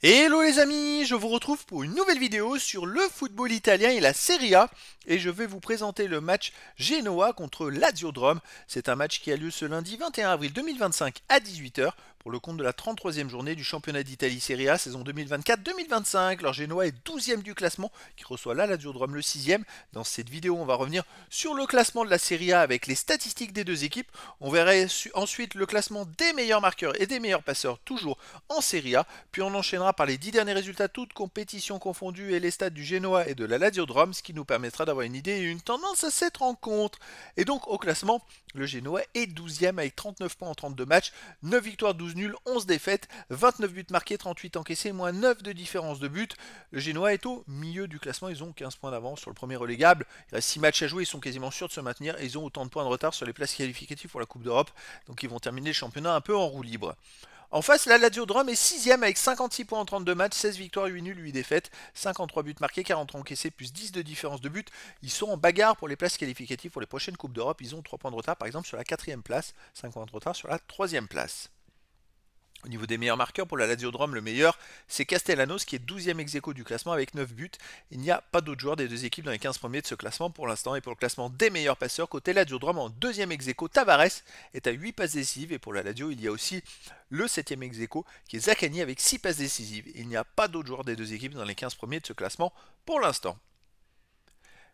Hello les amis, je vous retrouve pour une nouvelle vidéo sur le football italien et la Serie A et je vais vous présenter le match Genoa contre Lazio de Rome. C'est un match qui a lieu ce lundi 21 avril 2025 à 18h pour le compte de la 33e journée du championnat d'Italie Serie A saison 2024-2025. Alors Genoa est 12e du classement qui reçoit la Lazio de Rome le 6e. Dans cette vidéo on va revenir sur le classement de la Serie A avec les statistiques des deux équipes. On verra ensuite le classement des meilleurs marqueurs et des meilleurs passeurs toujours en Serie A. Puis on enchaînera par les 10 derniers résultats toutes compétitions confondues et les stats du Genoa et de la Lazio de Rome, ce qui nous permettra d'avoir une idée et une tendance à cette rencontre. Et donc au classement, le Genoa est 12e avec 39 points en 32 matchs, 9 victoires, 12 nuls, 11 défaites, 29 buts marqués, 38 encaissés, moins 9 de différence de but. Le Genoa est au milieu du classement, ils ont 15 points d'avance sur le premier relégable. Il reste 6 matchs à jouer, ils sont quasiment sûrs de se maintenir et ils ont autant de points de retard sur les places qualificatives pour la Coupe d'Europe. Donc ils vont terminer le championnat un peu en roue libre. En face, la Lazio de Rome est 6ème avec 56 points en 32 matchs, 16 victoires, 8 nuls, 8 défaites, 53 buts marqués, 43 encaissés, plus 10 de différence de but. Ils sont en bagarre pour les places qualificatives pour les prochaines Coupes d'Europe. Ils ont 3 points de retard par exemple sur la 4ème place, 5 points de retard sur la 3ème place. Au niveau des meilleurs marqueurs pour la Lazio de Rome, le meilleur c'est Castellanos qui est 12e ex-aequo du classement avec 9 buts. Il n'y a pas d'autres joueurs des deux équipes dans les 15 premiers de ce classement pour l'instant. Et pour le classement des meilleurs passeurs, côté Lazio de Rome en 2e ex-aequo, Tavares est à 8 passes décisives. Et pour la Lazio, il y a aussi le 7e ex-aequo qui est Zaccagni avec 6 passes décisives. Il n'y a pas d'autres joueurs des deux équipes dans les 15 premiers de ce classement pour l'instant.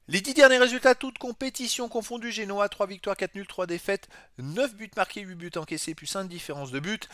Les 10 derniers résultats, toutes compétitions confondues, Genoa 3 victoires, 4 nuls, 3 défaites, 9 buts marqués, 8 buts encaissés, plus 1 différence de but.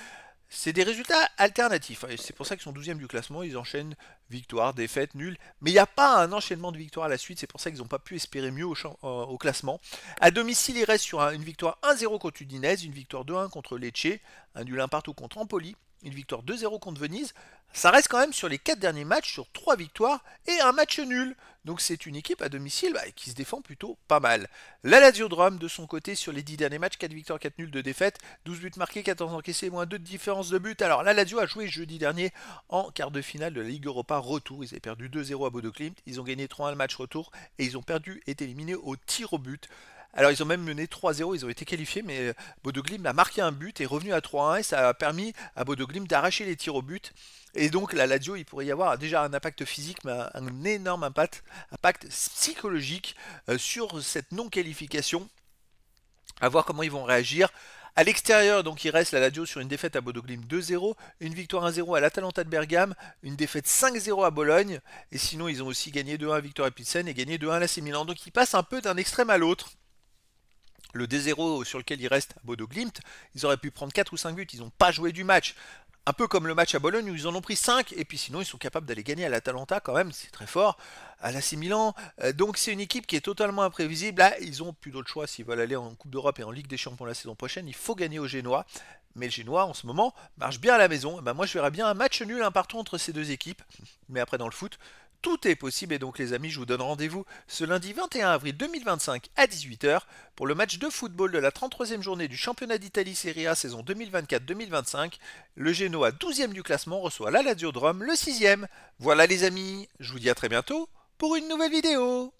C'est des résultats alternatifs. C'est pour ça qu'ils sont 12e du classement. Ils enchaînent victoire, défaite, nul. Mais il n'y a pas un enchaînement de victoires à la suite. C'est pour ça qu'ils n'ont pas pu espérer mieux au classement. À domicile, ils restent sur une victoire 1-0 contre Udinese, une victoire 2-1 contre Lecce, un nul 1 partout contre Empoli, une victoire 2-0 contre Venise. Ça reste quand même sur les 4 derniers matchs, sur 3 victoires et un match nul. Donc c'est une équipe à domicile qui se défend plutôt pas mal. La Lazio de Rome, de son côté, sur les 10 derniers matchs, 4 victoires, 4 nuls, 2 défaites, 12 buts marqués, 14 encaissés, moins 2 de différence de but. Alors la Lazio a joué jeudi dernier en quart de finale de la Ligue Europa retour. Ils avaient perdu 2-0 à Bodo Glimt, ils ont gagné 3-1 le match retour et ils ont perdu, été éliminés au tir au but. Alors ils ont même mené 3-0, ils ont été qualifiés, mais Bodo Glimt a marqué un but et est revenu à 3-1 et ça a permis à Bodo Glimt d'arracher les tirs au but. Et donc la Lazio, il pourrait y avoir déjà un impact physique, mais un énorme impact psychologique sur cette non-qualification. À voir comment ils vont réagir. À l'extérieur, donc il reste la Lazio sur une défaite à Bodo Glimt 2-0, une victoire 1-0 à l'Atalanta de Bergame, une défaite 5-0 à Bologne, et sinon ils ont aussi gagné 2-1 à Victoria Pilsen et gagné 2-1 à l'AC Milan. Donc ils passent un peu d'un extrême à l'autre. Le D0 sur lequel il reste à Bodo Glimt, ils auraient pu prendre 4 ou 5 buts, ils n'ont pas joué du match. Un peu comme le match à Bologne où ils en ont pris 5 et puis sinon ils sont capables d'aller gagner à l'Atalanta quand même, c'est très fort, à l'AC Milan. Donc c'est une équipe qui est totalement imprévisible. Là, ils ont plus d'autre choix s'ils veulent aller en Coupe d'Europe et en Ligue des Champions la saison prochaine. Il faut gagner au Génois. Mais le Génois en ce moment marche bien à la maison. Et ben moi je verrais bien un match nul un partout entre ces deux équipes. Mais après dans le foot, tout est possible et donc les amis, je vous donne rendez-vous ce lundi 21 avril 2025 à 18h pour le match de football de la 33e journée du championnat d'Italie Serie A saison 2024-2025. Le Genoa 12e du classement reçoit la Lazio de Rome le 6e. Voilà les amis, je vous dis à très bientôt pour une nouvelle vidéo.